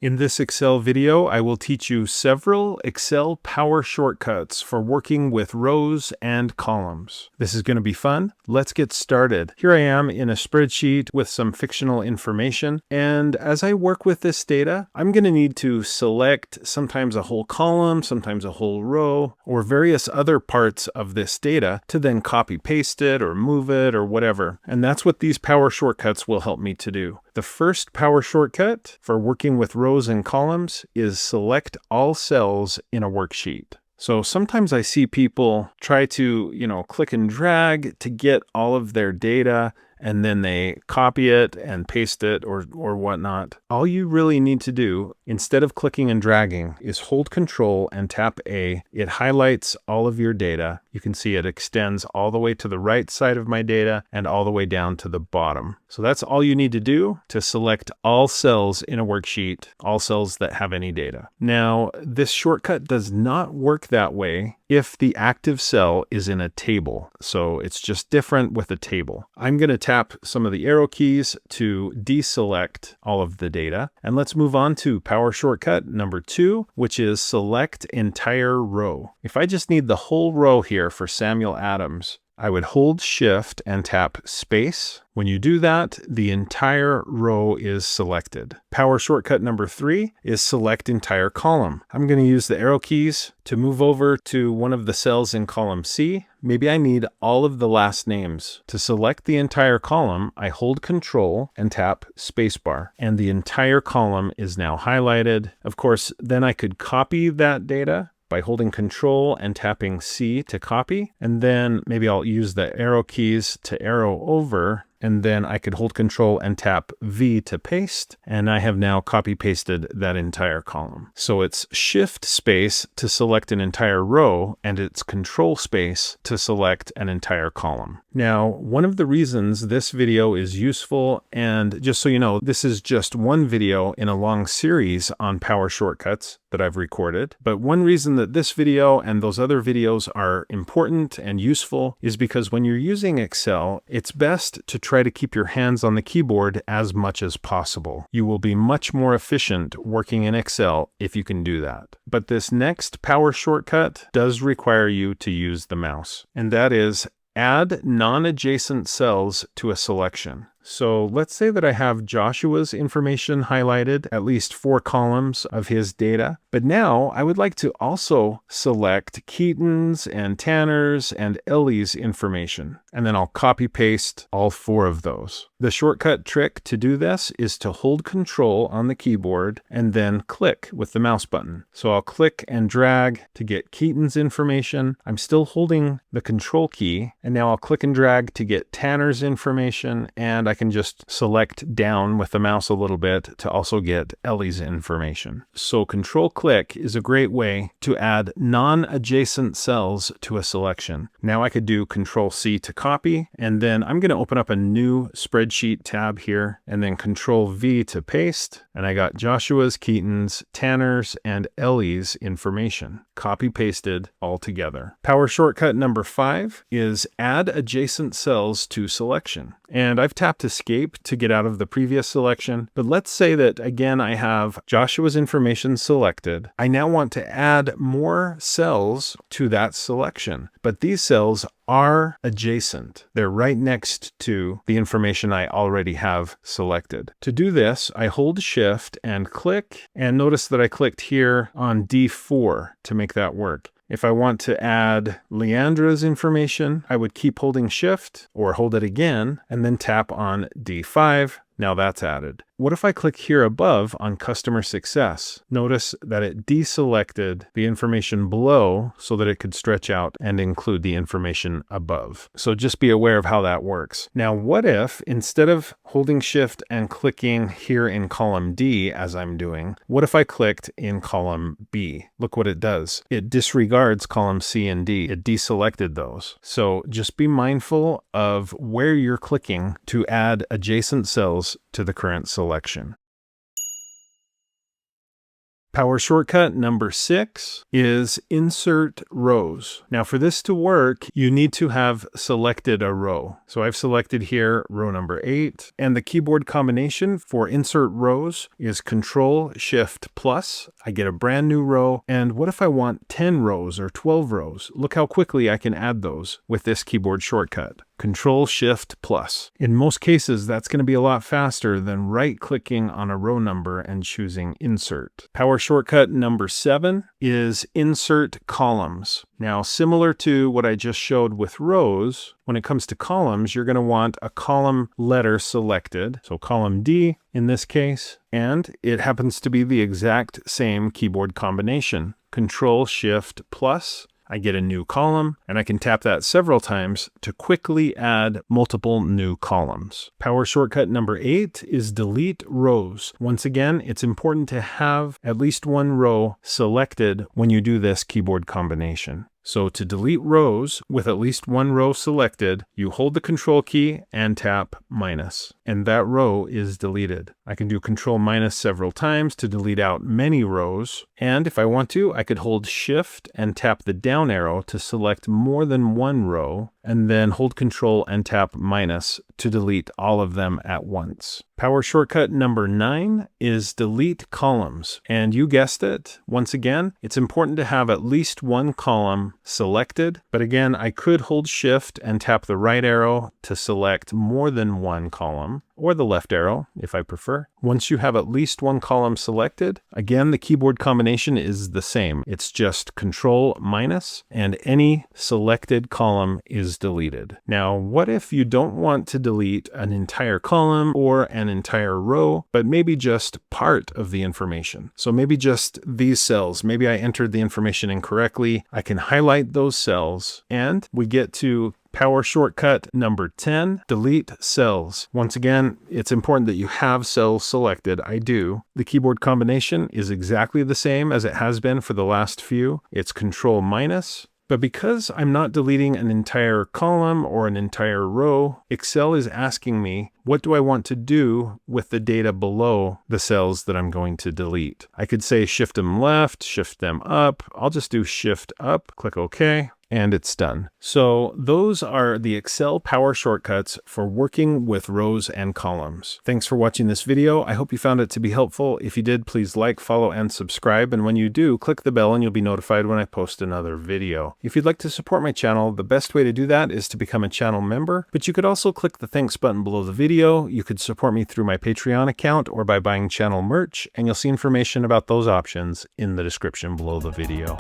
In this Excel video, I will teach you several Excel power shortcuts for working with rows and columns. This is going to be fun. Let's get started. Here I am in a spreadsheet with some fictional information, and as I work with this data, I'm going to need to select sometimes a whole column, sometimes a whole row, or various other parts of this data to then copy paste it or move it or whatever. And that's what these power shortcuts will help me to do. The first power shortcut for working with rows and columns is select all cells in a worksheet. So sometimes I see people try to, click and drag to get all of their data, and then they copy it and paste it or whatnot. All you really need to do, instead of clicking and dragging, is hold Control and tap A. It highlights all of your data. You can see it extends all the way to the right side of my data and all the way down to the bottom. So that's all you need to do to select all cells in a worksheet, all cells that have any data. Now, this shortcut does not work that way if the active cell is in a table. So it's just different with a table. I'm going to tap some of the arrow keys to deselect all of the data. And let's move on to power shortcut number 2, which is select entire row. If I just need the whole row here for Samuel Adams, I would hold Shift and tap space. When you do that, the entire row is selected. Power shortcut number 3 is select entire column. I'm going to use the arrow keys to move over to one of the cells in column C. Maybe I need all of the last names. To select the entire column, I hold Control and tap spacebar, and the entire column is now highlighted. Of course, then I could copy that data by holding Control and tapping C to copy, and then maybe I'll use the arrow keys to arrow over, and then I could hold Control and tap V to paste, and I have now copy pasted that entire column. So it's Shift space to select an entire row, and it's Control space to select an entire column. Now, one of the reasons this video is useful, and just so you know, this is just one video in a long series on power shortcuts that I've recorded, but one reason that this video and those other videos are important and useful is because when you're using Excel, it's best to try to keep your hands on the keyboard as much as possible. You will be much more efficient working in Excel if you can do that. But this next power shortcut does require you to use the mouse, and that is add non-adjacent cells to a selection. So let's say that I have Joshua's information highlighted, at least 4 columns of his data. But now I would like to also select Keaton's and Tanner's and Ellie's information. And then I'll copy paste all 4 of those. The shortcut trick to do this is to hold Control on the keyboard and then click with the mouse button. So I'll click and drag to get Keaton's information. I'm still holding the Control key, and now I'll click and drag to get Tanner's information, and I can just select down with the mouse a little bit to also get Ellie's information. So Control click is a great way to add non-adjacent cells to a selection. Now I could do Control C to copy, and then I'm going to open up a new spreadsheet tab here, and then Control V to paste, and I got Joshua's, Keaton's, Tanner's, and Ellie's information copy pasted all together. Power shortcut number 5 is add adjacent cells to selection. And I've tapped Escape to get out of the previous selection. But let's say that, again, I have Joshua's information selected. I now want to add more cells to that selection. But these cells are adjacent. They're right next to the information I already have selected. To do this, I hold Shift and click, and notice that I clicked here on D4 to make that work. If I want to add Leandra's information, I would keep holding Shift or hold it again and then tap on D5. Now that's added. What if I click here above on Customer Success? Notice that it deselected the information below so that it could stretch out and include the information above. So just be aware of how that works. Now, what if instead of holding Shift and clicking here in column D as I'm doing, what if I clicked in column B? Look what it does. It disregards column C and D. It deselected those. So just be mindful of where you're clicking to add adjacent cells to the current selection. Power shortcut number 6 is insert rows. Now for this to work, you need to have selected a row. So I've selected here row number 8, and the keyboard combination for insert rows is Control-Shift+. I get a brand new row, and what if I want 10 rows or 12 rows? Look how quickly I can add those with this keyboard shortcut. Control-Shift+. In most cases, that's going to be a lot faster than right-clicking on a row number and choosing Insert. Power shortcut number 7 is Insert Columns. Now, similar to what I just showed with rows, when it comes to columns, you're going to want a column letter selected, so column D in this case, and it happens to be the exact same keyboard combination. Control-Shift+. I get a new column, and I can tap that several times to quickly add multiple new columns. Power shortcut number 8 is delete rows. Once again, it's important to have at least one row selected when you do this keyboard combination. So to delete rows with at least one row selected, you hold the Control key and tap minus, and that row is deleted. I can do Control minus several times to delete out many rows, and if I want to, I could hold Shift and tap the down arrow to select more than one row, and then hold Control and tap minus to delete all of them at once. Power shortcut number 9 is delete columns. And you guessed it, once again, it's important to have at least one column selected. But again, I could hold Shift and tap the right arrow to select more than one column, or the left arrow if I prefer. Once you have at least one column selected, again, the keyboard combination is the same. It's just Control minus, and any selected column is deleted. Now, what if you don't want to delete an entire column or an entire row, but maybe just part of the information? So maybe just these cells. Maybe I entered the information incorrectly. I can highlight those cells, and we get to power shortcut number 10, delete cells. Once again, it's important that you have cells selected. I do. The keyboard combination is exactly the same as it has been for the last few. It's Control minus. But because I'm not deleting an entire column or an entire row, Excel is asking me, what do I want to do with the data below the cells that I'm going to delete? I could say shift them left, shift them up. I'll just do shift up, click OK. And it's done. So those are the Excel power shortcuts for working with rows and columns. Thanks for watching this video. I hope you found it to be helpful. If you did, please like, follow, and subscribe. And when you do, click the bell and you'll be notified when I post another video. If you'd like to support my channel, the best way to do that is to become a channel member. But you could also click the thanks button below the video. You could support me through my Patreon account or by buying channel merch, and you'll see information about those options in the description below the video.